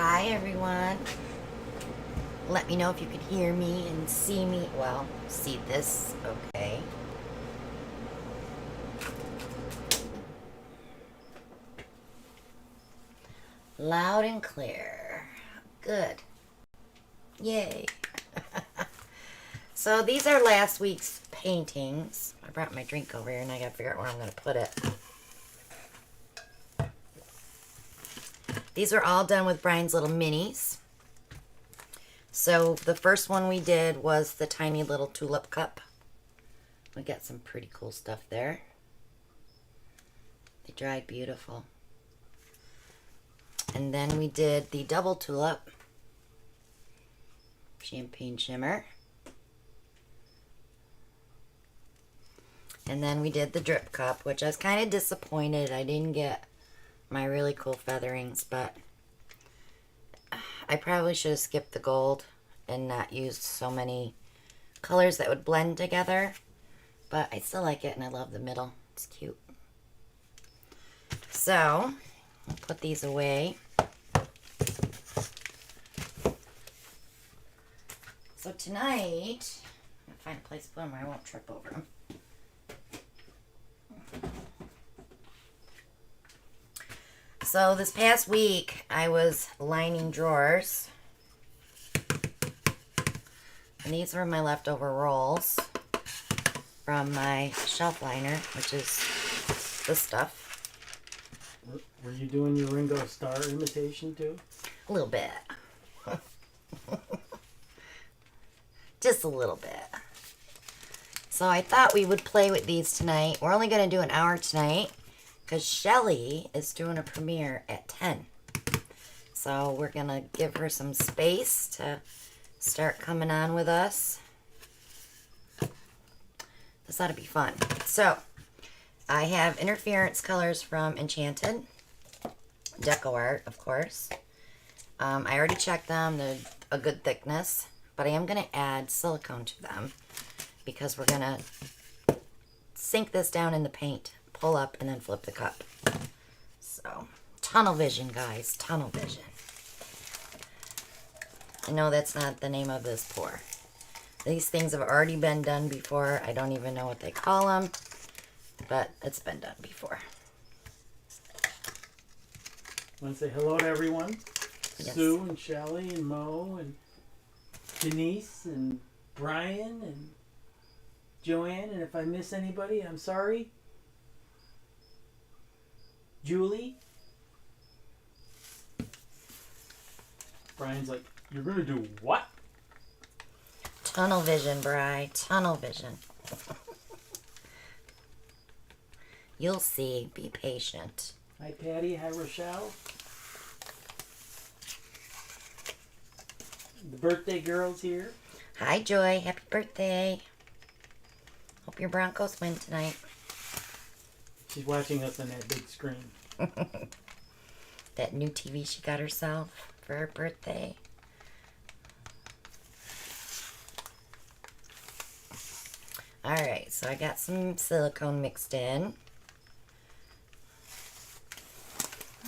Hi everyone. Let me know if you could hear me and see me. Well, see this, okay. Loud and clear. Good. Yay. So these are last week's paintings. I brought my drink over here and I gotta figure out where I'm gonna put it. These are all done with Brian's little minis. So the first one we did was the tiny little tulip cup. We got some pretty cool stuff there. They dried beautiful. And then we did the double tulip. Champagne shimmer. And then we did the drip cup, which I was kind of disappointed I didn't get my really cool featherings, but I probably should have skipped the gold and not used so many colors that would blend together. But I still like it and I love the middle. It's cute. So, I'll put these away. So tonight, I'm gonna find a place to put them where I won't trip over them. So this past week, I was lining drawers. And these were my leftover rolls from my shelf liner, which is this stuff. Were you doing your Ringo Starr imitation too? A little bit. Just a little bit. So I thought we would play with these tonight. We're only going to do an hour tonight because Shelly is doing a premiere at 10. So we're going to give her some space to start coming on with us. This ought to be fun. So I have interference colors from Enchanted. Deco Art, of course. I already checked them. They're a good thickness. But I am going to add silicone to them because we're going to sink this down in the paint, pull up, and then flip the cup. So, tunnel vision, guys. Tunnel vision. I know that's not the name of this pour. These things have already been done before. I don't even know what they call them, but it's been done before. Want to say hello to everyone? Yes. Sue and Shelly and Mo and Denise and Brian and Joanne, and if I miss anybody, I'm sorry. Julie. Brian's like, you're gonna do what? Tunnel vision, Bri. Tunnel vision. You'll see. Be patient. Hi, Patty. Hi, Rochelle. The birthday girl's here. Hi, Joy. Happy birthday. Hope your Broncos win tonight. She's watching us on that big screen. That new TV she got herself for her birthday. Alright, so I got some silicone mixed in.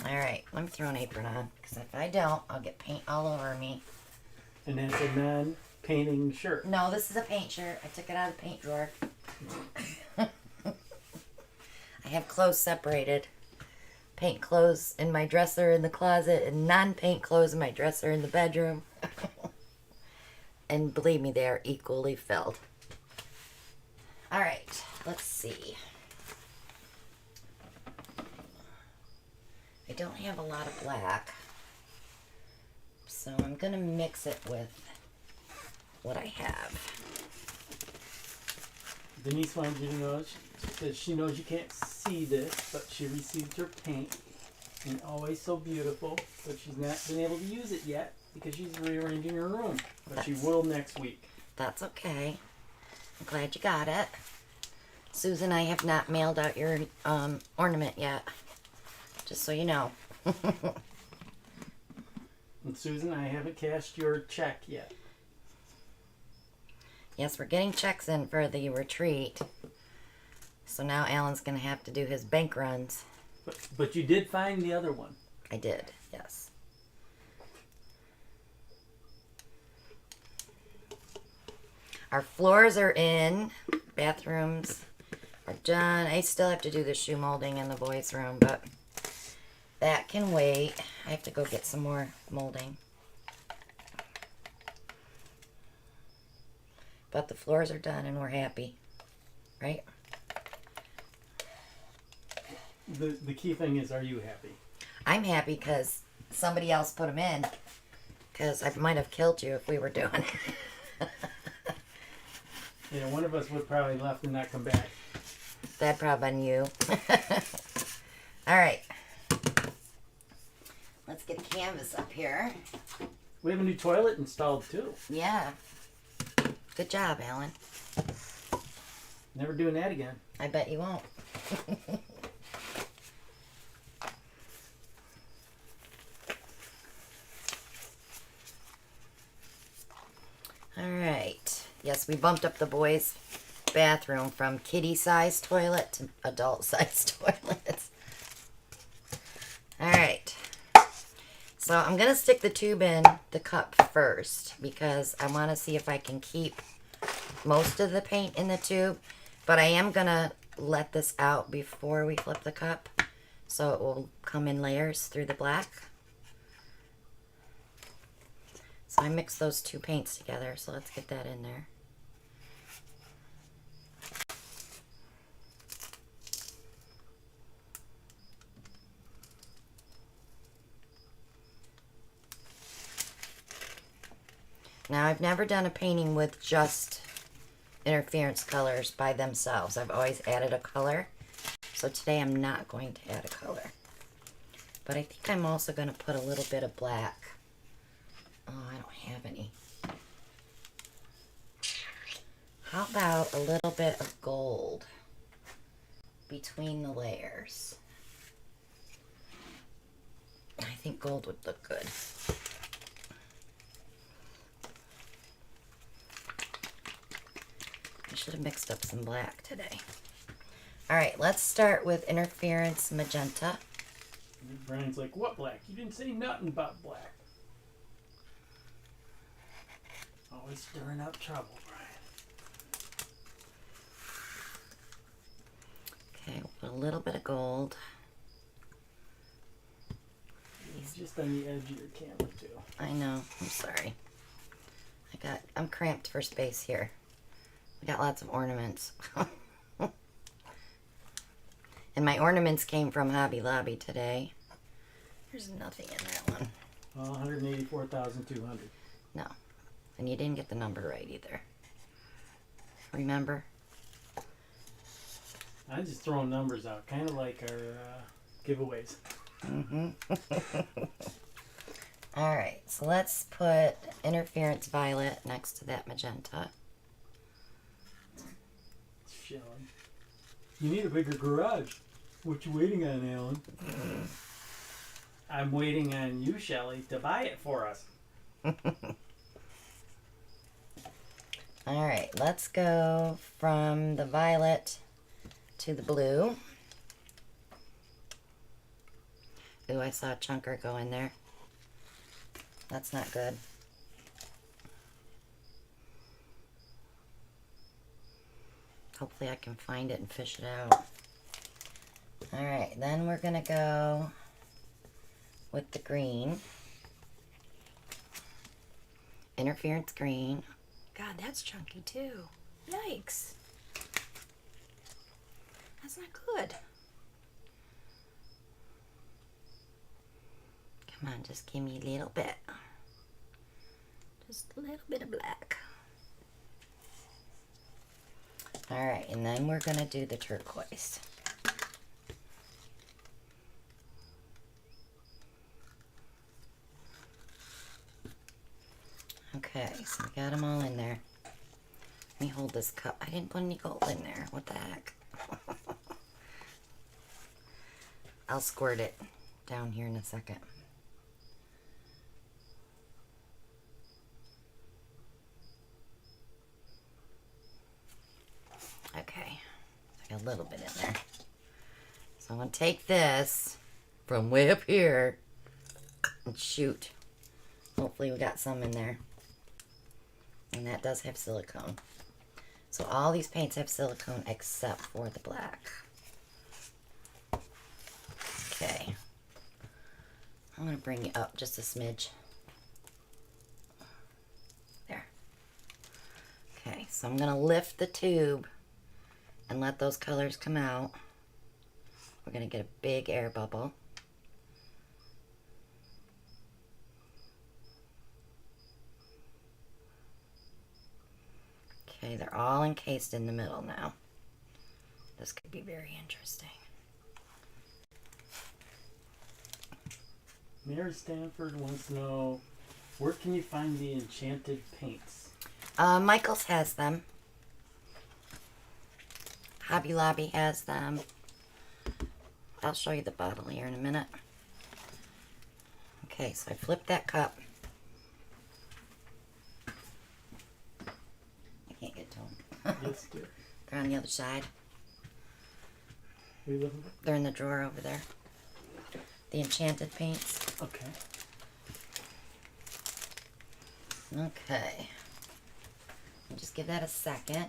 Alright, let me throw an apron on, because if I don't, I'll get paint all over me. And that's a non-painting shirt. No, this is a paint shirt. I took it out of the paint drawer. I have clothes separated. Paint clothes in my dresser in the closet and non-paint clothes in my dresser in the bedroom. And believe me, they are equally filled. Alright, let's see. I don't have a lot of black. So I'm going to mix it with what I have. Denise wanted you to know that she knows you can't see this, but she received her paint, and always so beautiful, but she's not been able to use it yet because she's rearranging her room. But she will next week. That's okay. I'm glad you got it. Susan, I have not mailed out your ornament yet. Just so you know. And Susan, I haven't cashed your check yet. Yes, we're getting checks in for the retreat. So now Alan's going to have to do his bank runs. But you did find the other one. I did, yes. Our floors are in. Bathrooms are done. I still have to do the shoe molding in the boys' room, but that can wait. I have to go get some more molding. But the floors are done and we're happy. Right? The key thing is, are you happy? I'm happy because somebody else put them in. Because I might have killed you if we were doing it. Yeah, one of us would probably left and not come back. That'd probably been you. Alright. Let's get the canvas up here. We have a new toilet installed too. Yeah. Good job, Alan. Never doing that again. I bet you won't. Alright. Yes, we bumped up the boys' bathroom from kiddie-sized toilet to adult-sized toilets. Alright. So I'm going to stick the tube in the cup first because I want to see if I can keep most of the paint in the tube. But I am going to let this out before we flip the cup so it will come in layers through the black. So I mixed those two paints together, so let's get that in there. Now, I've never done a painting with just interference colors by themselves. I've always added a color. So today I'm not going to add a color. But I think I'm also going to put a little bit of black. Oh, I don't have any. How about a little bit of gold between the layers? I think gold would look good. I should have mixed up some black today. Alright, let's start with interference magenta. Brian's like, what black? You didn't say nothing about black. Always stirring up trouble, Brian. Okay, a little bit of gold. He's just on the edge of your camera, too. I know, I'm sorry. I'm cramped for space here. We got lots of ornaments. And my ornaments came from Hobby Lobby today. There's nothing in that one. Well, 184,200. No. And you didn't get the number right either. Remember? I'm just throwing numbers out, kind of like our giveaways. Mm-hmm. Alright, so let's put interference violet next to that magenta. Shelley. You need a bigger garage. What you waiting on, Alan? I'm waiting on you, Shelley, to buy it for us. Alright, let's go from the violet to the blue. Ooh, I saw a chunker go in there. That's not good. Hopefully I can find it and fish it out. Alright, then we're going to go with the green. Interference green. God, that's chunky too. Yikes. That's not good. Come on, just give me a little bit. Just a little bit of black. Alright, and then we're going to do the turquoise. Okay, so we got them all in there. Let me hold this cup. I didn't put any gold in there. What the heck? I'll squirt it down here in a second. Okay, I got a little bit in there. So I'm going to take this from way up here and shoot. Hopefully we got some in there. And that does have silicone. So all these paints have silicone except for the black. Okay. I'm going to bring you up just a smidge. There. Okay, so I'm going to lift the tube and let those colors come out. We're going to get a big air bubble. Okay, they're all encased in the middle now. This could be very interesting. Mary Stanford wants to know, where can you find the enchanted paints? Michael's has them. Hobby Lobby has them. I'll show you the bottle here in a minute. Okay, so I flipped that cup. I can't get to them. Yes, dear. They're on the other side. Are you looking for? They're in the drawer over there. The enchanted paints. Okay. Okay. I'll just give that a second.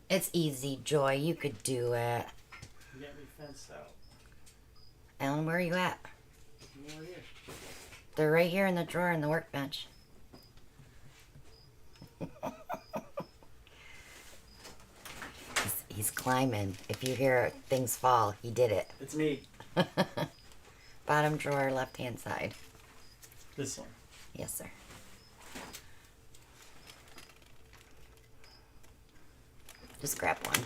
It's easy, Joy. You could do it. You got me fenced out. Ellen, where are you at? I'm over here. They're right here in the drawer in the workbench. He's climbing. If you hear things fall, he did it. It's me. Bottom drawer, left-hand side. This one. Yes, sir. Just grab one.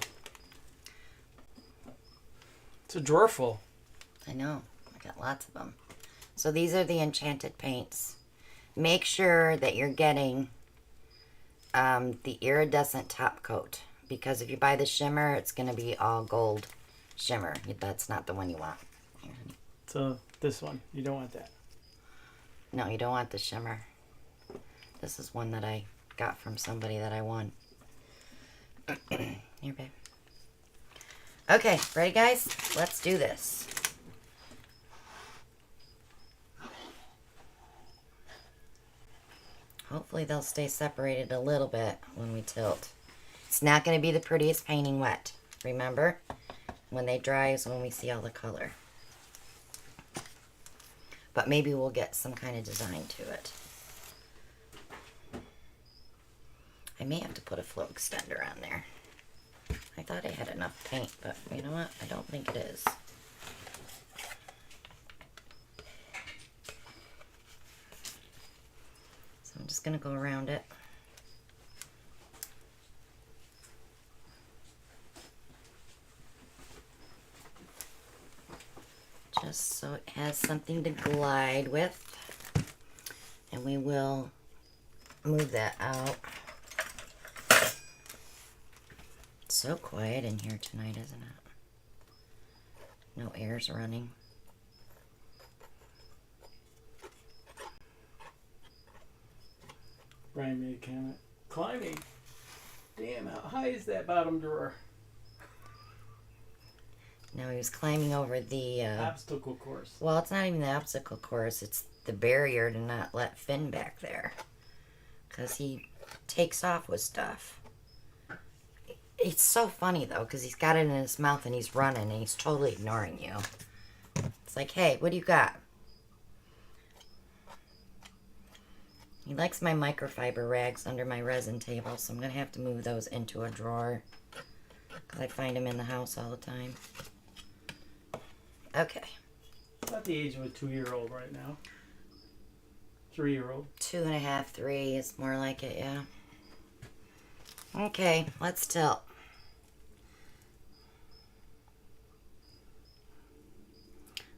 It's a drawer full. I know. I got lots of them. So these are the enchanted paints. Make sure that you're getting the iridescent top coat. Because if you buy the shimmer, it's going to be all gold shimmer. That's not the one you want. So this one. You don't want that. No, you don't want the shimmer. This is one that I got from somebody that I won. Here, babe. Okay, ready, guys? Let's do this. Hopefully they'll stay separated a little bit when we tilt. It's not going to be the prettiest painting wet. Remember? When they dry is when we see all the color. But maybe we'll get some kind of design to it. I may have to put a flow extender on there. I thought I had enough paint, but you know what? I don't think it is. So I'm just going to go around it. Just so it has something to glide with. And we will move that out. It's so quiet in here tonight, isn't it? No air's running. Brian made a comment. Climbing. Damn, how high is that bottom drawer? No, he was climbing over the... Obstacle course. Well, it's not even the obstacle course. It's the barrier to not let Finn back there. Because he takes off with stuff. It's so funny, though, because he's got it in his mouth and he's running and he's totally ignoring you. It's like, hey, what do you got? He likes my microfiber rags under my resin table, so I'm going to have to move those into a drawer. Because I find them in the house all the time. Okay. About the age of a 2-year-old right now. 3-year-old. 2.5, 3 is more like it, yeah. Okay, let's tilt.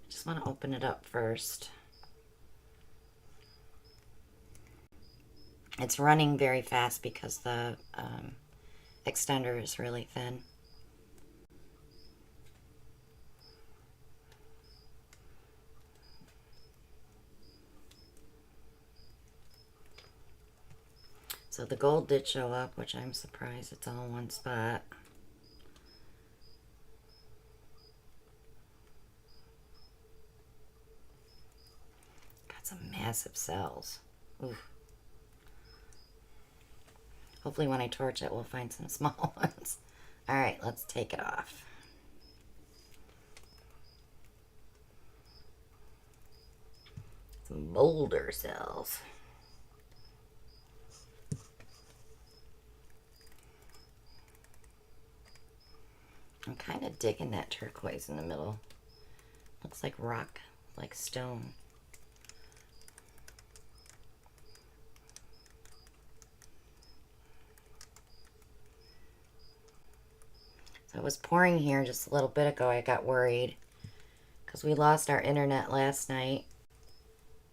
Just want to open it up first. It's running very fast because the extender is really thin. So the gold did show up, which I'm surprised it's all in one spot. Got some massive cells. Oof. Hopefully when I torch it, we'll find some small ones. All right, let's take it off. Some boulder cells. I'm kind of digging that turquoise in the middle. Looks like rock, like stone. So it was pouring here just a little bit ago. I got worried because we lost our internet last night.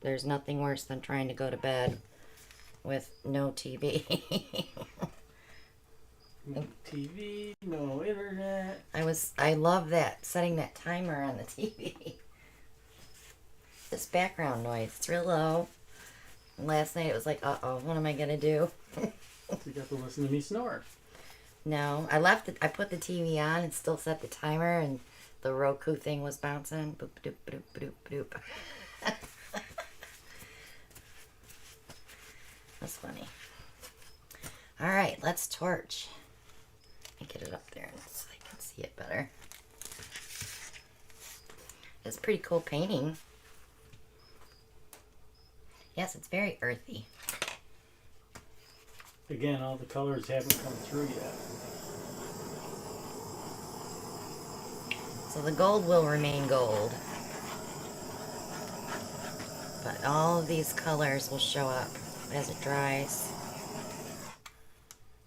There's nothing worse than trying to go to bed with no TV. No TV, no internet. I love that, setting that timer on the TV. This background noise, it's real low. Last night it was like, uh-oh, what am I gonna do? So you got to listen to me snore. No, I put the TV on and still set the timer, and the Roku thing was bouncing. Boop, doop, doop, doop, doop. That's funny. All right, let's torch. Let me get it up there so I can see it better. It's pretty cool painting. Yes, it's very earthy. Again, all the colors haven't come through yet. So the gold will remain gold. But all of these colors will show up as it dries.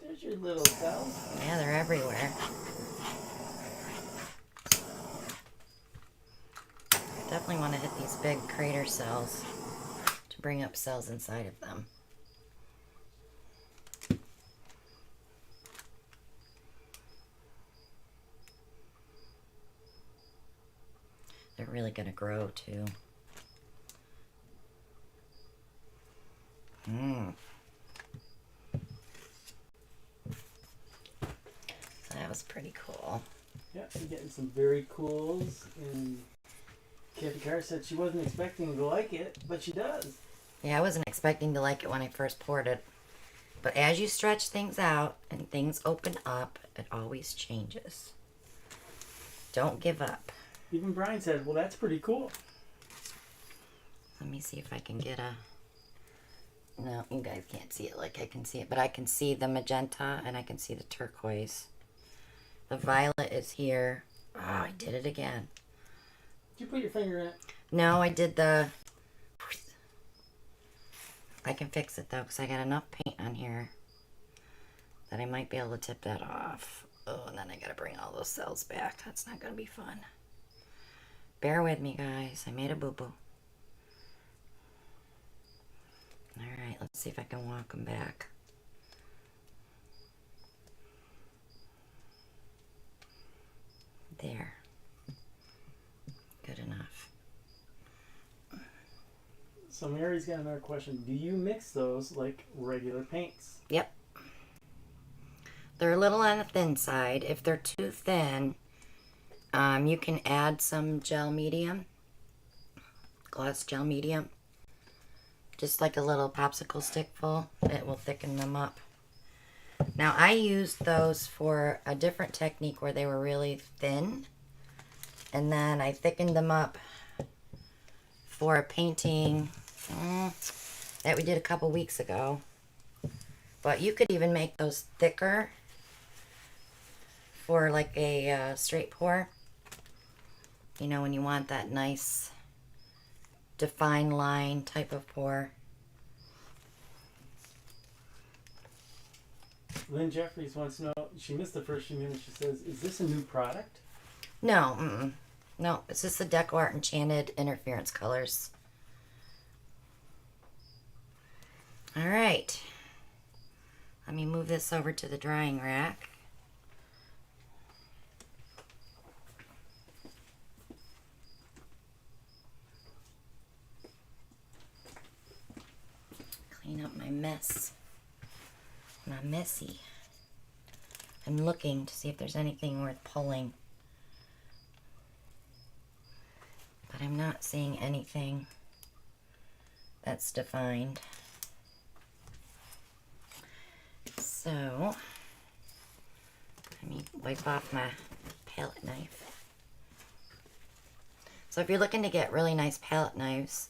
There's your little cells. Yeah, they're everywhere. Definitely want to hit these big crater cells to bring up cells inside of them. They're really going to grow too. So that was pretty cool. Yeah, you're getting some very cools. And Kathy Carr said she wasn't expecting to like it, but she does. Yeah, I wasn't expecting to like it when I first poured it. But as you stretch things out and things open up, it always changes. Don't give up. Even Brian said, well, that's pretty cool. Let me see if I can get a... No, you guys can't see it like I can see it, but I can see the magenta and I can see the turquoise. The violet is here. Oh, I did it again. Did you put your finger in it? No, I did the... I can fix it though, because I got enough paint on here that I might be able to tip that off. Oh, and then I gotta bring all those cells back. That's not gonna be fun. Bear with me, guys. I made a boo-boo. Alright, let's see if I can walk them back. There. Good enough. So Mary's got another question. Do you mix those like regular paints? Yep. They're a little on the thin side. If they're too thin, you can add some gel medium. Gloss gel medium. Just like a little popsicle stick full. It will thicken them up. Now I used those for a different technique where they were really thin. And then I thickened them up for a painting that we did a couple weeks ago. But you could even make those thicker for like a straight pour. You know, when you want that nice defined line type of pour. Lynn Jeffries wants to know, she missed the first few minutes, she says, is this a new product? No, no, it's just the Deco Art Enchanted Interference colors. All right. Let me move this over to the drying rack. Clean up my mess. My messy. I'm looking to see if there's anything worth pulling. But I'm not seeing anything that's defined. So So, let me wipe off my palette knife. So if you're looking to get really nice palette knives,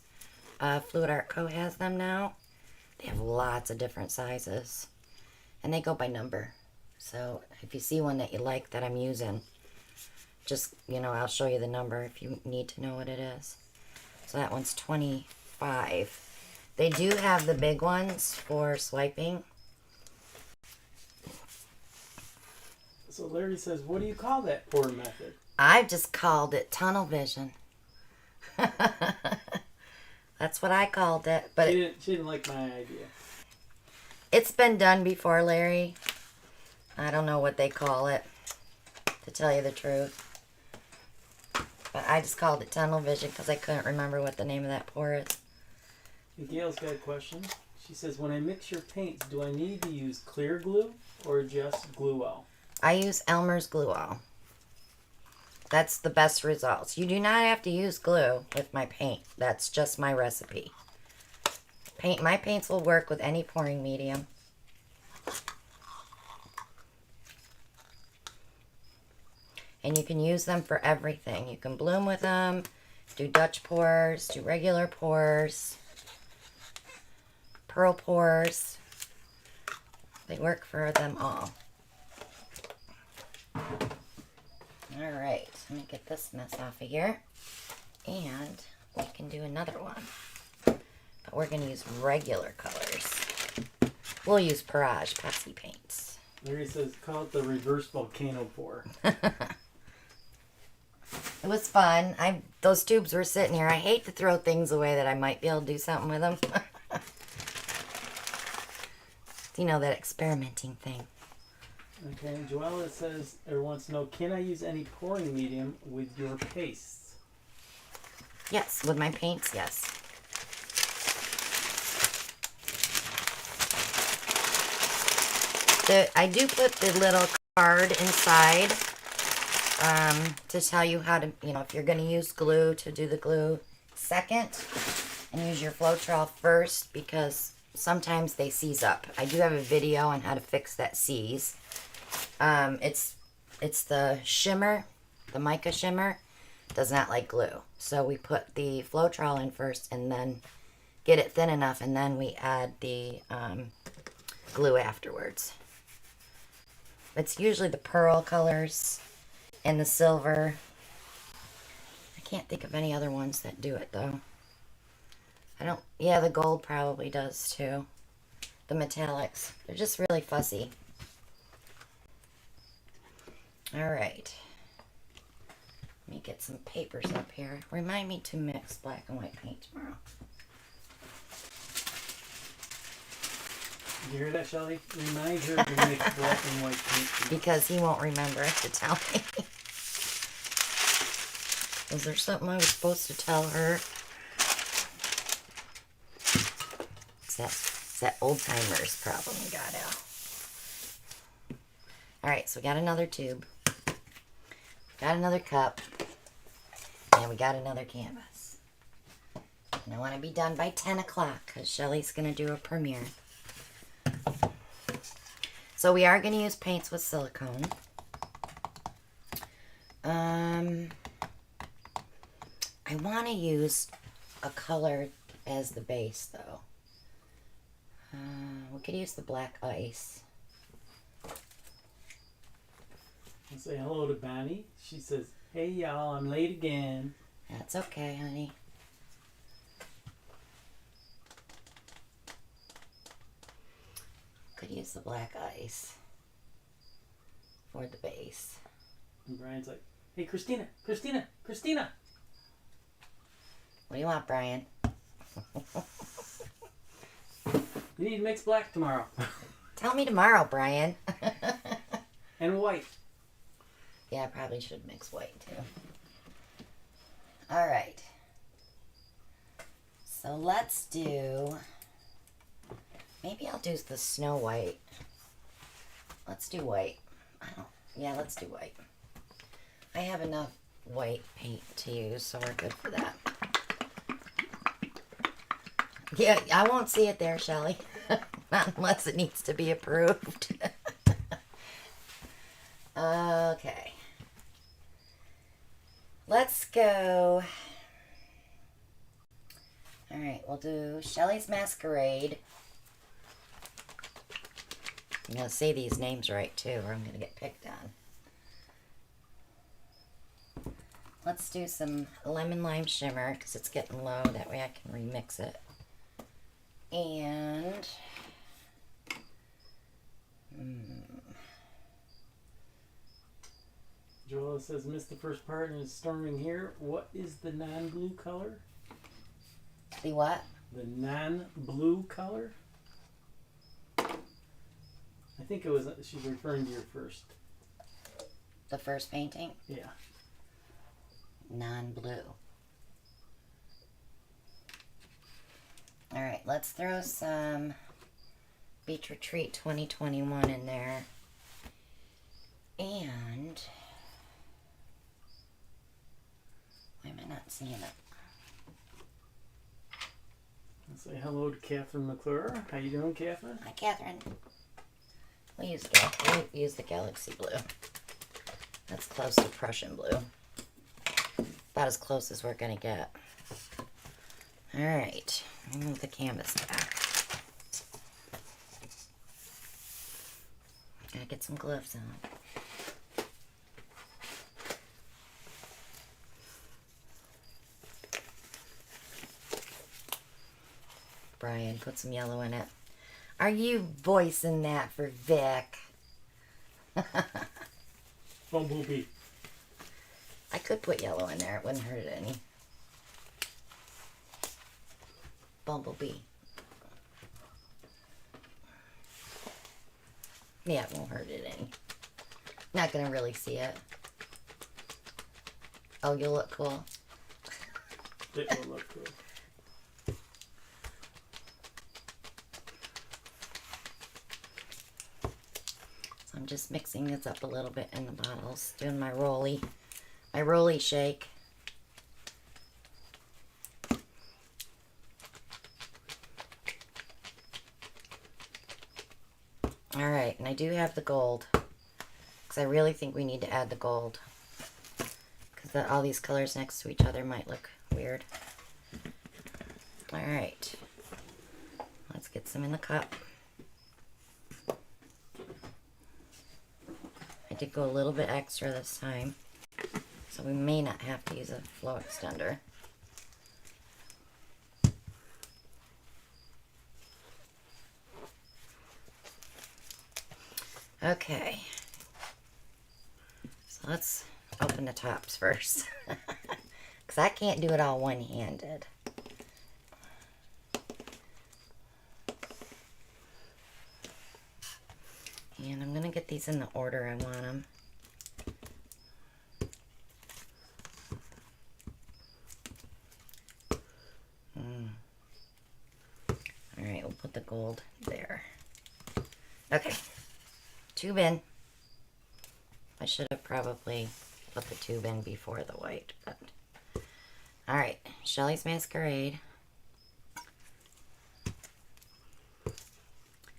Fluid Art Co. has them now. They have lots of different sizes. And they go by number. So if you see one that you like that I'm using, just, you know, I'll show you the number if you need to know what it is. So that one's 25. They do have the big ones for swiping. So Larry says, what do you call that poor method? I've just called it tunnel vision. That's what I called it. But she didn't like my idea. It's been done before, Larry. I don't know what they call it, to tell you the truth. But I just called it tunnel vision because I couldn't remember what the name of that pour is. Gail's got a question. She says, when I mix your paints, do I need to use clear glue or just glue all? I use Elmer's Glue All. That's the best results. You do not have to use glue with my paint. That's just my recipe. My paints will work with any pouring medium. And you can use them for everything. You can bloom with them, do Dutch pours, do regular pours, pearl pours. They work for them all. Alright, let me get this mess off of here. And we can do another one. But we're going to use regular colors. We'll use Posse paints. Larry says, call it the reverse volcano pour. It was fun. Those tubes were sitting here. I hate to throw things away that I might be able to do something with them. You know, that experimenting thing. Okay, Joella says, everyone wants to know, can I use any pouring medium with your pastes? Yes, with my paints, yes. I do put the little card inside to tell you how to, you know, if you're going to use glue, to do the glue second and use your Floetrol first, because sometimes they seize up. I do have a video on how to fix that seize. It's the shimmer, the mica shimmer, does not like glue. So we put the Floetrol in first and then get it thin enough, and then we add the glue afterwards. It's usually the pearl colors and the silver. I can't think of any other ones that do it though. Yeah, the gold probably does too. The metallics. They're just really fussy. Alright. Let me get some papers up here. Remind me to mix black and white paint tomorrow. You hear that, Shelly? Remind her to mix black and white paint. Because he won't remember to tell me. Was there something I was supposed to tell her? It's that old timers problem we got out. Alright, so we got another tube. Got another cup. And we got another canvas. And I want to be done by 10 o'clock because Shelly's going to do a premiere. So we are going to use paints with silicone. I want to use a color as the base though. We could use the black ice. I'll say hello to Bonnie. She says, hey y'all, I'm late again. That's okay, honey. Could use the black ice for the base. And Brian's like, hey Christina, Christina, Christina. What do you want, Brian? You need to mix black tomorrow. Tell me tomorrow, Brian. And white. Yeah, I probably should mix white too. Alright. So let's do... Maybe I'll do the Snow White. Let's do white. Yeah, let's do white. I have enough white paint to use, so we're good for that. Yeah, I won't see it there, Shelly. Not unless it needs to be approved. Okay. Let's go. Alright, we'll do Shelley's Masquerade. I'm going to say these names right too, or I'm going to get picked on. Let's do some lemon lime shimmer because it's getting low. That way I can remix it. And Joella says, missed the first part and is storming here. What is the non-blue color? the what? The non-blue color? I think it was, she's referring to your first. The first painting? Yeah. Non-blue. Alright, let's throw some Beach Retreat 2021 in there. And why am I not seeing it? Let's say hello to Catherine McClure. How you doing, Catherine? Hi, Catherine. We'll use the Galaxy Blue. That's close to Prussian Blue. About as close as we're gonna get. Alright, move the canvas back. Gotta get some gloves on. Brian, put some yellow in it. Are you voicing that for Vic? Bumblebee. I could put yellow in there. It wouldn't hurt it any. Bumblebee. Yeah, it won't hurt it any. Not gonna really see it. Oh, you'll look cool. It will look cool. So I'm just mixing this up a little bit in the bottles. Doing my rolly shake. Alright, and I do have the gold. Because I really think we need to add the gold. Because all these colors next to each other might look weird. Alright. Let's get some in the cup. I did go a little bit extra this time. So we may not have to use a flow extender. Okay. So let's open the tops first. Because I can't do it all one-handed. And I'm going to get these in the order I want them. Alright, we'll put the gold there. Okay. Tube in. I should have probably put the tube in before the white, but alright, Shelley's Masquerade.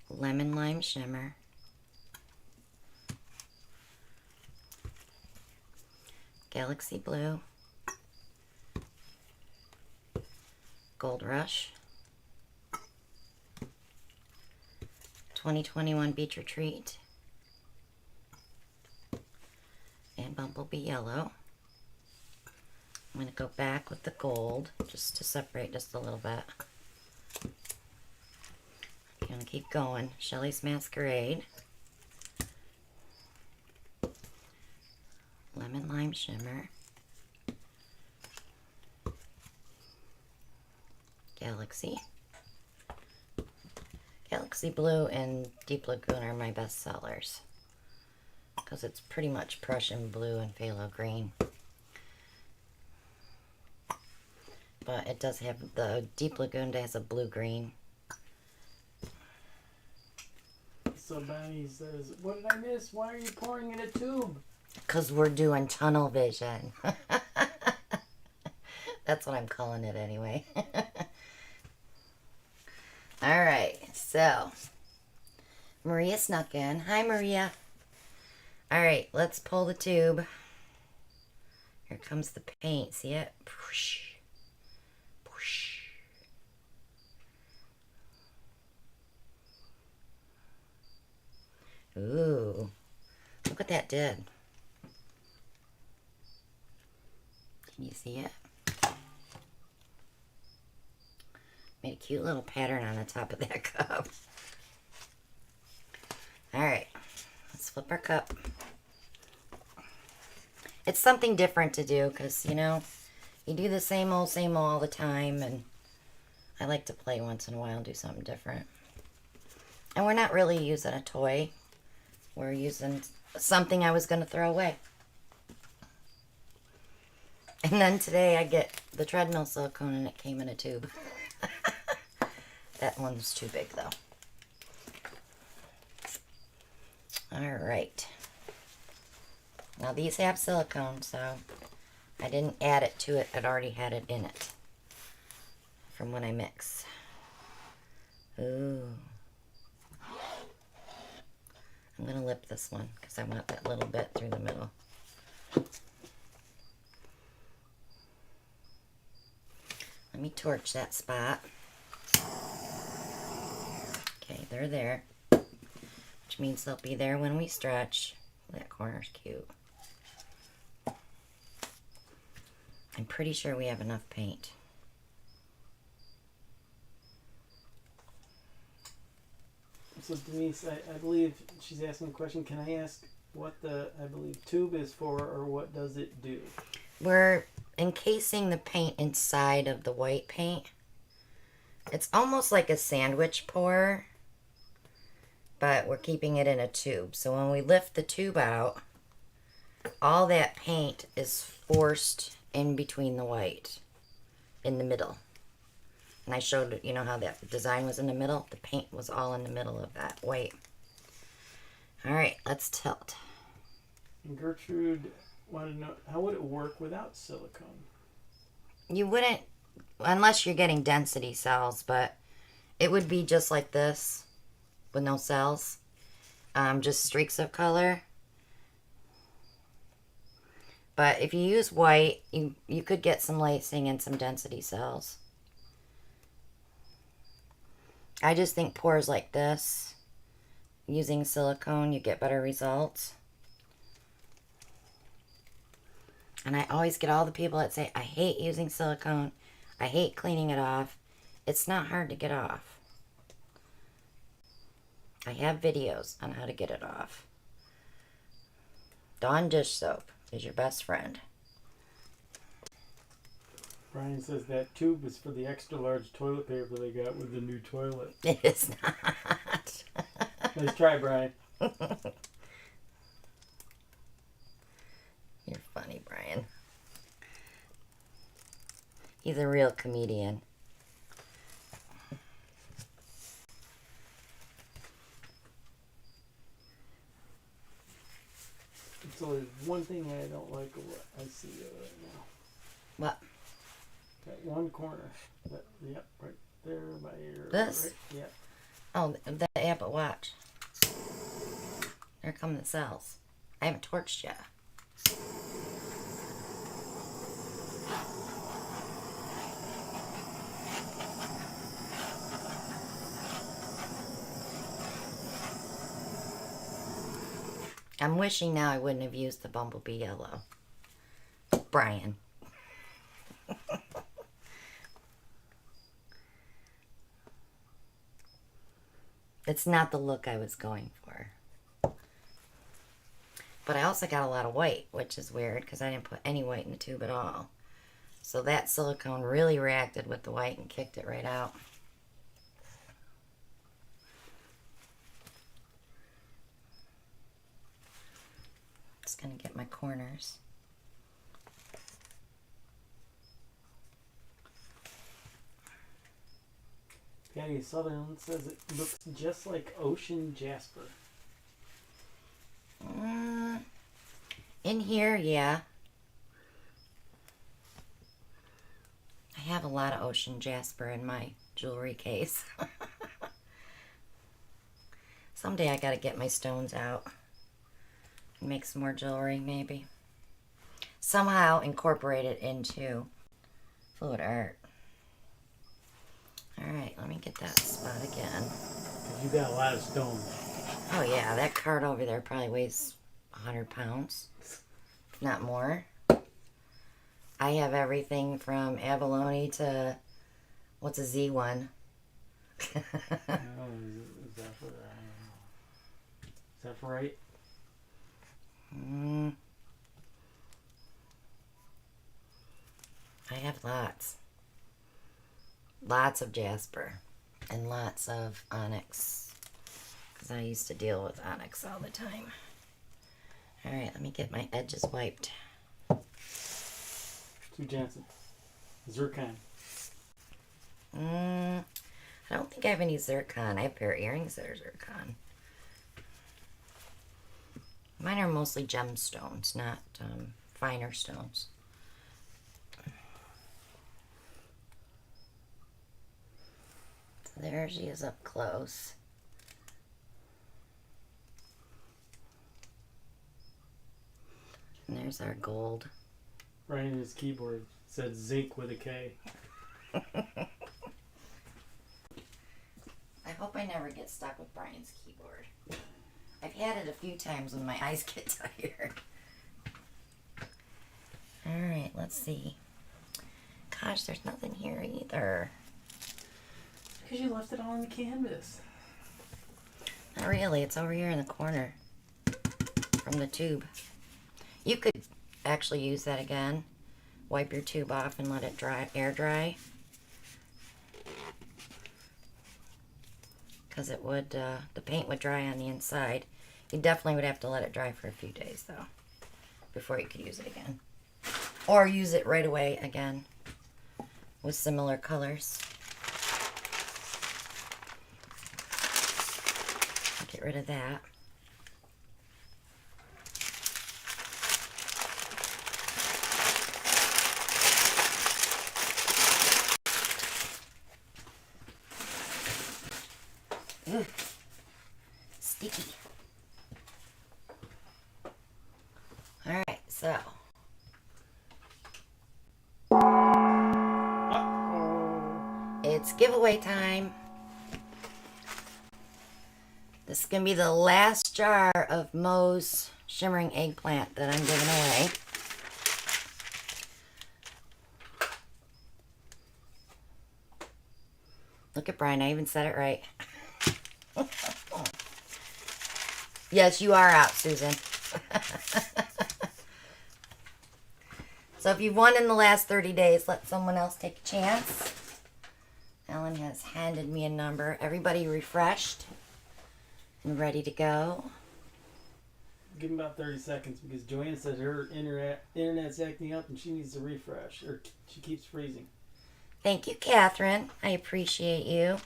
Lemon Lime Shimmer. Galaxy Blue. Gold Rush. 2021 Beach Retreat. And Bumblebee Yellow. I'm going to go back with the gold just to separate just a little bit. I'm going to keep going. Shelley's Masquerade. Lemon Lime Shimmer. Galaxy. Galaxy Blue and Deep Lagoon are my best sellers. Because it's pretty much Prussian Blue and Phthalo Green. But it does have, the Deep Lagoon has a blue-green. So Bonnie says, what did I miss? Why are you pouring in a tube? Because we're doing tunnel vision. That's what I'm calling it anyway. Alright, so Maria snuck in. Hi, Maria. All right, let's pull the tube. Here comes the paint. See it? Whoosh. Whoosh. Ooh. Look what that did. Can you see it? Made a cute little pattern on the top of that cup. Alright, let's flip our cup. It's something different to do because, you know, you do the same old all the time, and I like to play once in a while and do something different. And we're not really using a toy. We're using something I was going to throw away. And then today I get the treadmill silicone and it came in a tube. That one's too big though. Alright. Now these have silicone, so I didn't add it to it. It already had it in it from when I mix. Ooh. I'm going to lip this one because I want that little bit through the middle. Let me torch that spot. Okay, they're there. Which means they'll be there when we stretch. That corner's cute. I'm pretty sure we have enough paint. So Denise, I believe she's asking a question. Can I ask what the, I believe, tube is for, or what does it do? We're encasing the paint inside of the white paint. It's almost like a sandwich pour, but we're keeping it in a tube. So when we lift the tube out, all that paint is forced in between the white, in the middle. And I showed, you know, how that design was in the middle? The paint was all in the middle of that white. All right, let's tilt. And Gertrude wanted to know, how would it work without silicone? You wouldn't, unless you're getting density cells, but it would be just like this with no cells. Just streaks of color. But if you use white, you could get some lacing and some density cells. I just think pours like this, using silicone, you get better results. And I always get all the people that say, I hate using silicone. I hate cleaning it off. It's not hard to get off. I have videos on how to get it off. Dawn dish soap is your best friend. Brian says that tube is for the extra large toilet paper they got with the new toilet. It is not. Nice try, Brian. You're funny, Brian. He's a real comedian. So there's one thing I don't like of what I see right now. What? That one corner. That, yep, right there by your... This? Right, yep. Oh, yeah, but watch. There come the cells. I haven't torched yet. I'm wishing now I wouldn't have used the bumblebee yellow. Brian. It's not the look I was going for. But I also got a lot of white, which is weird because I didn't put any white in the tube at all. So that silicone really reacted with the white and kicked it right out. Just gonna get my corners. Patty Sutherland says it looks just like ocean jasper. In here, yeah. I have a lot of ocean jasper in my jewelry case. Someday I gotta get my stones out and make some more jewelry, maybe. Somehow incorporate it into fluid art. Alright, let me get that spot again. You got a lot of stones. Oh yeah, that card over there probably weighs 100 pounds. If not more. I have everything from abalone to, what's a Z1? Is that for right? I have lots. Lots of jasper and lots of onyx. Because I used to deal with onyx all the time. Alright, let me get my edges wiped. Two Jansen. Zircon. I don't think I have any zircon. I have a pair of earrings that are zircon. Mine are mostly gemstones, not finer stones. So there she is up close. And there's our gold. Right in his keyboard said zinc with a K. I hope I never get stuck with Brian's keyboard. I've had it a few times when my eyes get tired. Alright, let's see. Gosh, there's nothing here either. Because you left it all on the canvas. Not really, it's over here in the corner from the tube. You could actually use that again. Wipe your tube off and let it dry, air dry. Because it would, the paint would dry on the inside. You definitely would have to let it dry for a few days though, before you could use it again. Or use it right away again with similar colors. Get rid of that. Ooh, sticky. Alright, so. It's giveaway time. This is going to be the last jar of Moe's Shimmering Eggplant that I'm giving away. Look at Brian, I even said it right. Yes, you are out, Susan. So if you've won in the last 30 days, let someone else take a chance. Ellen has handed me a number. Everybody refreshed and ready to go. Give him about 30 seconds because Joanne says her internet's acting up and she needs to refresh, or she keeps freezing. Thank you, Catherine. I appreciate you.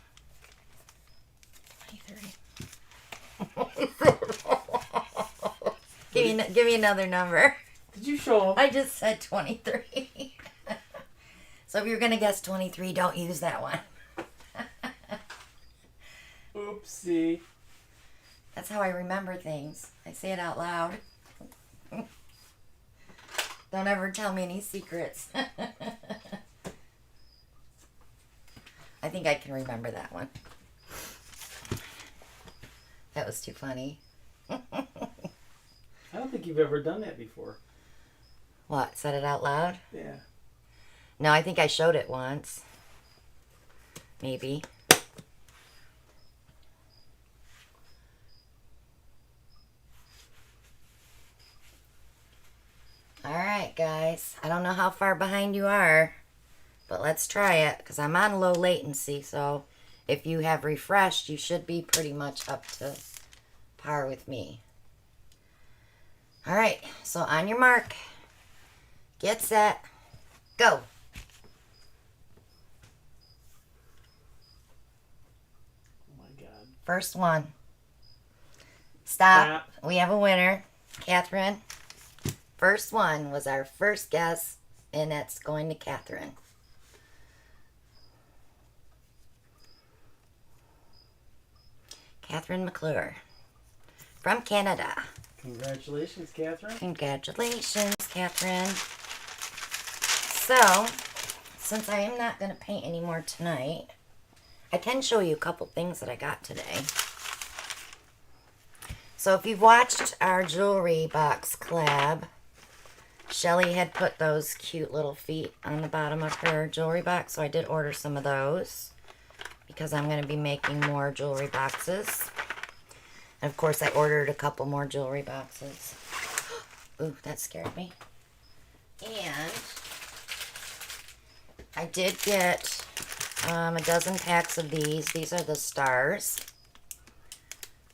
23. Give me another number. Did you show up? I just said 23. So if you're going to guess 23, don't use that one. Oopsie. That's how I remember things. I say it out loud. Don't ever tell me any secrets. I think I can remember that one. That was too funny. I don't think you've ever done that before. What? Said it out loud? Yeah. No, I think I showed it once. Maybe. Alright, guys. I don't know how far behind you are, but let's try it, because I'm on low latency, so if you have refreshed, you should be pretty much up to par with me. Alright, so on your mark, get set, go! Oh my God. First one. Stop. We have a winner. Catherine. First one was our first guess, and that's going to Catherine. Catherine McClure from Canada. Congratulations, Catherine. Congratulations, Catherine. So, since I am not going to paint anymore tonight, I can show you a couple things that I got today. So if you've watched our jewelry box collab, Shelly had put those cute little feet on the bottom of her jewelry box, so I did order some of those because I'm going to be making more jewelry boxes. And of course, I ordered a couple more jewelry boxes. Ooh, that scared me. And I did get a dozen packs of these. These are the stars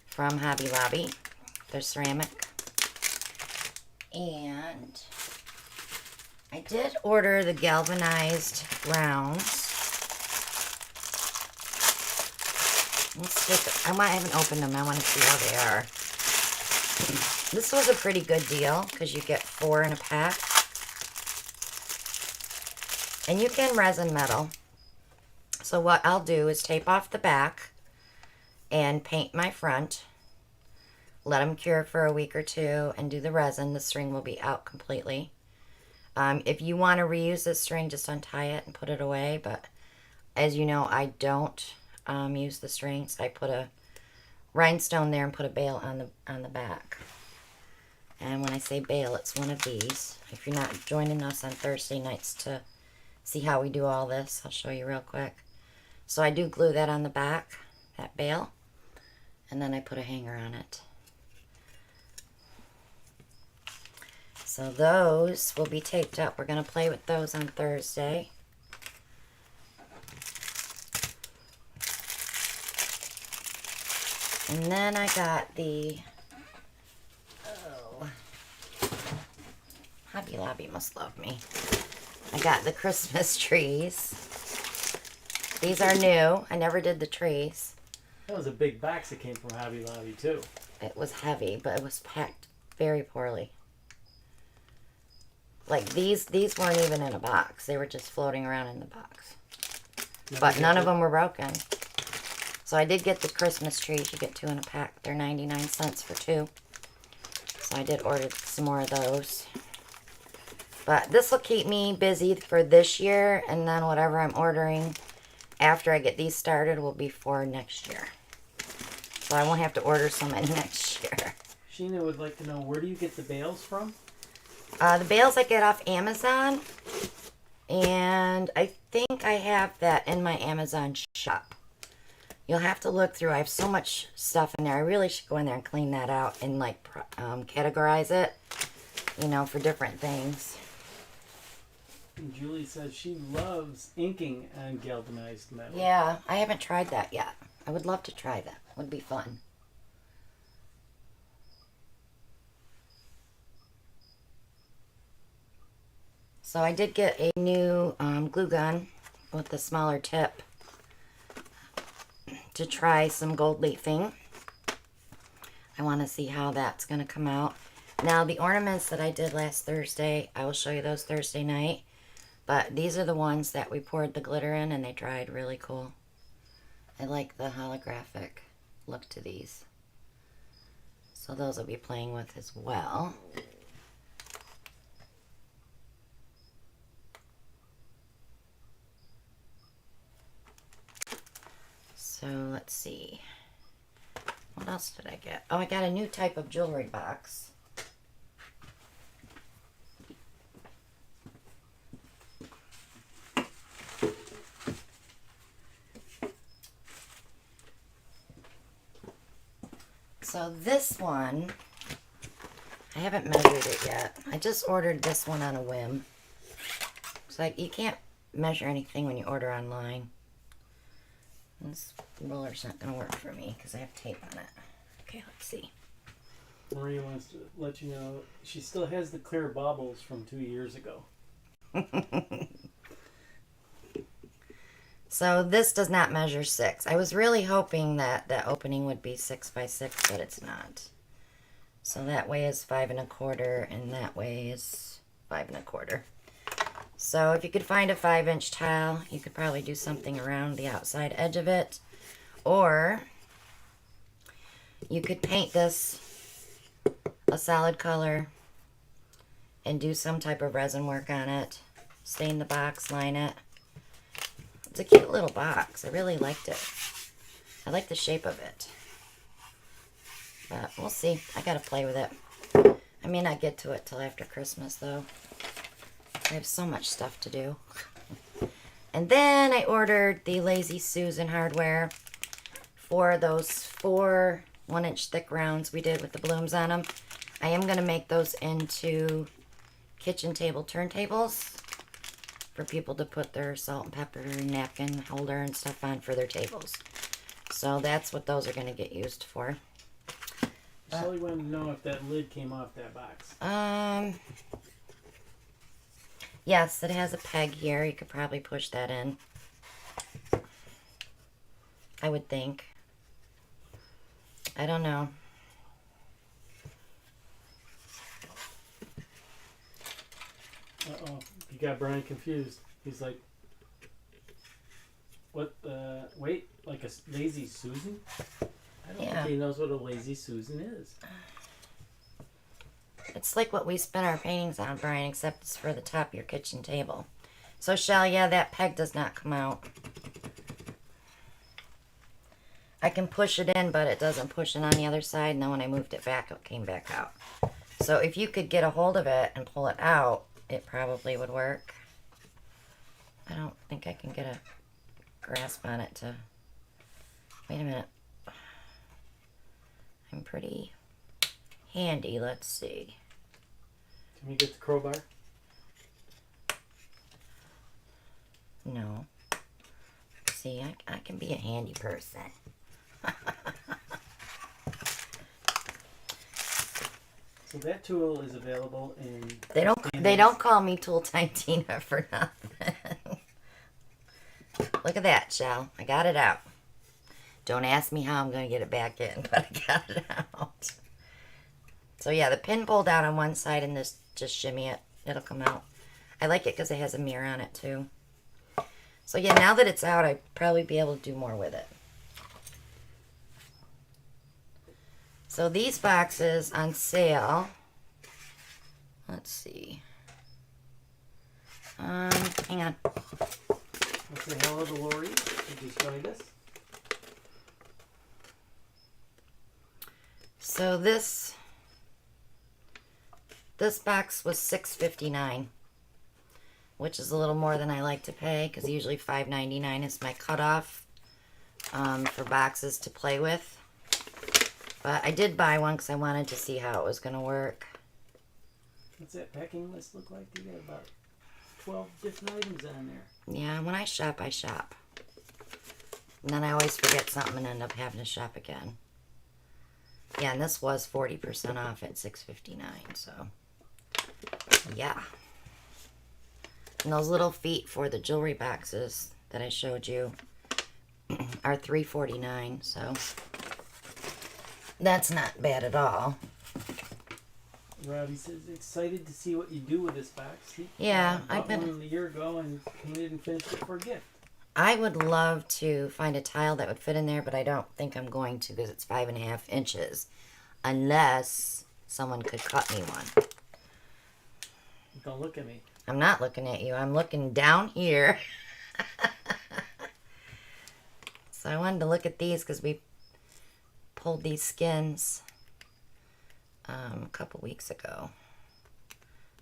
from Hobby Lobby. They're ceramic. And I did order the galvanized rounds. Let's take I haven't opened them. I want to see how they are. This was a pretty good deal because you get 4 in a pack. And you can resin metal. So what I'll do is tape off the back and paint my front. Let them cure for a week or two and do the resin. The string will be out completely. If you want to reuse this string, just untie it and put it away. But as you know, I don't use the strings. I put a rhinestone there and put a bail on the back. And when I say bail, it's one of these. If you're not joining us on Thursday nights to see how we do all this, I'll show you real quick. So I do glue that on the back, that bail, and then I put a hanger on it. So those will be taped up. We're going to play with those on Thursday. And then I got the, Hobby Lobby must love me. I got the Christmas trees. These are new. I never did the trees. That was a big box that came from Hobby Lobby, too. It was heavy, but it was packed very poorly. Like these weren't even in a box. They were just floating around in the box. But none of them were broken. So I did get the Christmas trees. You get 2 in a pack. They're 99 cents for 2. So I did order some more of those. But this will keep me busy for this year. And then whatever I'm ordering after I get these started will be for next year. So I won't have to order so many next year. Sheena would like to know, where do you get the bales from? The bales I get off Amazon. And I think I have that in my Amazon shop. You'll have to look through. I have so much stuff in there. I really should go in there and clean that out and like categorize it, you know, for different things. And Julie says she loves inking on galvanized metal. Yeah, I haven't tried that yet. I would love to try that. It would be fun. So I did get a new glue gun with a smaller tip to try some gold leafing. I want to see how that's going to come out. Now the ornaments that I did last Thursday, I will show you those Thursday night. But these are the ones that we poured the glitter in and they dried really cool. I like the holographic look to these. So those I'll be playing with as well. So let's see. What else did I get? Oh, I got a new type of jewelry box. So this one, I haven't measured it yet. I just ordered this one on a whim. It's like you can't measure anything when you order online. This roller's not going to work for me because I have tape on it. Okay, let's see. Maria wants to let you know she still has the clear baubles from 2 years ago. So this does not measure 6. I was really hoping that the opening would be 6 by 6, but it's not. So that way is 5 1/4, and that way is 5 1/4. So if you could find a 5-inch tile, you could probably do something around the outside edge of it. Or You could paint this a solid color and do some type of resin work on it. Stain the box, line it. It's a cute little box. I really liked it. I like the shape of it. But we'll see. I gotta play with it. I may not get to it till after Christmas though. I have so much stuff to do. And then I ordered the Lazy Susan hardware for those 4 1-inch thick rounds we did with the blooms on them. I am going to make those into kitchen table turntables for people to put their salt and pepper napkin holder and stuff on for their tables. So that's what those are going to get used for. Shelly wanted to know if that lid came off that box. Yes, it has a peg here. You could probably push that in. I would think. I don't know. Uh-oh. You got Brian confused. He's like, what the... Wait, like a Lazy Susan? I don't think he knows what a Lazy Susan is. It's like what we spin our paintings on, Brian, except it's for the top of your kitchen table. So, Shell, yeah, that peg does not come out. I can push it in, but it doesn't push in on the other side. And then when I moved it back, it came back out. So if you could get a hold of it and pull it out, it probably would work. I don't think I can get a grasp on it to... Wait a minute. I'm pretty handy. Let's see. Can we get the crowbar? No. See, I can be a handy person. So that tool is available in... They don't call me Tool Time Tina for nothing. Look at that, Shell. I got it out. Don't ask me how I'm going to get it back in, but I got it out. So yeah, the pin pulled out on one side and this just shimmy it. It'll come out. I like it because it has a mirror on it too. So yeah, now that it's out, I'd probably be able to do more with it. So these boxes on sale. Let's see. Hang on. Let's say hello to Lori. She just joined us. So this box was $6.59, which is a little more than I like to pay because usually $5.99 is my cutoff for boxes to play with. But I did buy one because I wanted to see how it was going to work. What's that packing list look like? You got about 12 different items on there. Yeah, when I shop, I shop. And then I always forget something and end up having to shop again. Yeah, and this was 40% off at $6.59, so yeah. And those little feet for the jewelry boxes that I showed you are $3.49, so that's not bad at all. Robbie says, excited to see what you do with this box. Yeah, I've been one a year ago and painted and finished it for a gift. I would love to find a tile that would fit in there, but I don't think I'm going to because it's 5.5 inches. Unless someone could cut me one. Don't look at me. I'm not looking at you. I'm looking down here. So I wanted to look at these because we pulled these skins a couple weeks ago.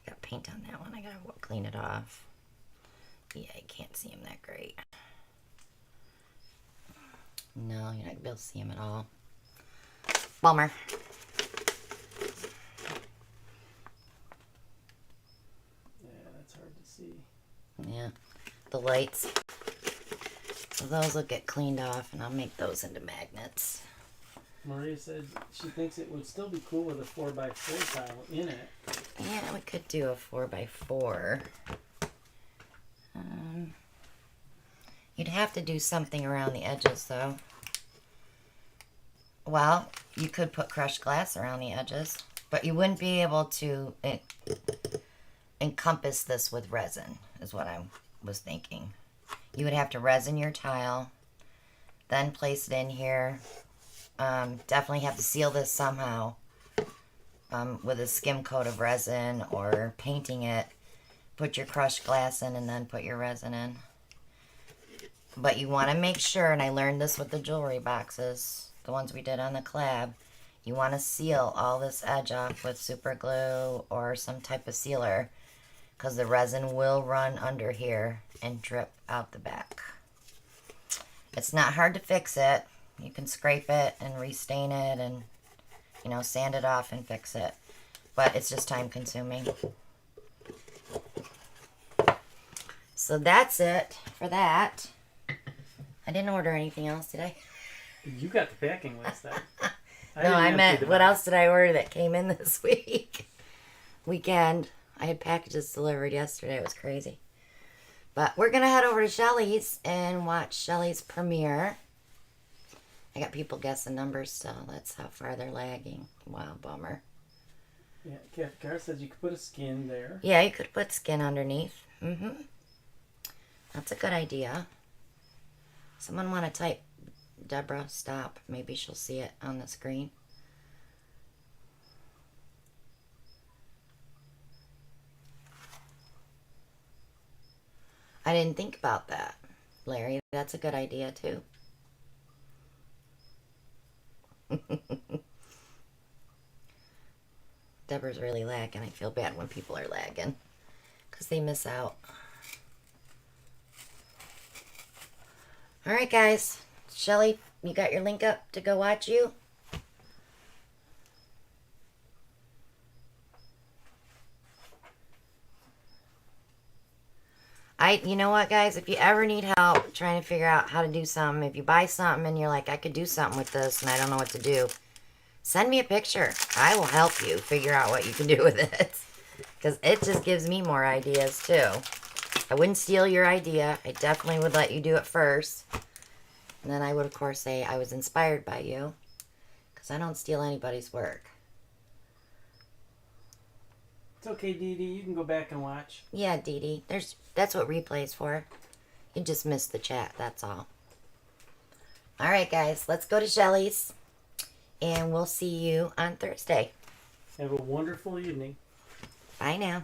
Got paint on that one. I gotta clean it off. Yeah, you can't see them that great. No, you're not gonna be able to see them at all. Bummer. Yeah, that's hard to see. Yeah, the lights. So those will get cleaned off and I'll make those into magnets. Maria said she thinks it would still be cool with a 4x4 tile in it. Yeah, we could do a 4x4. You'd have to do something around the edges, though. Well, you could put crushed glass around the edges, but you wouldn't be able to encompass this with resin, is what I was thinking. You would have to resin your tile, then place it in here, Definitely have to seal this somehow with a skim coat of resin or painting it. Put your crushed glass in and then put your resin in. But you want to make sure, and I learned this with the jewelry boxes, the ones we did on the collab, you want to seal all this edge off with super glue or some type of sealer, because the resin will run under here and drip out the back. It's not hard to fix it. You can scrape it and restain it and, you know, sand it off and fix it. But it's just time consuming. So that's it for that. I didn't order anything else, did I? You got the packing list then. No, I meant what else did I order that came in this weekend? I had packages delivered yesterday. It was crazy. But we're going to head over to Shelly's and watch Shelly's premiere. I got people guessing numbers still. That's how far they're lagging. Wow, bummer. Yeah, Cat Car says you could put a skin there. Yeah, you could put skin underneath. Mm-hmm. That's a good idea. Someone want to type Deborah, stop. Maybe she'll see it on the screen. I didn't think about that, Larry. That's a good idea, too. Deborah's really lagging. I feel bad when people are lagging because they miss out. All right, guys. Shelly, you got your link up to go watch you? You know what, guys? If you ever need help trying to figure out how to do something, if you buy something and you're like, I could do something with this and I don't know what to do, send me a picture. I will help you figure out what you can do with it. Because it just gives me more ideas, too. I wouldn't steal your idea. I definitely would let you do it first. And then I would, of course, say I was inspired by you. Because I don't steal anybody's work. It's okay, Dee Dee. You can go back and watch. Yeah, Dee Dee. That's what replay's for. You just missed the chat, that's all. All right, guys. Let's go to Shelly's. And we'll see you on Thursday. Have a wonderful evening. Bye now.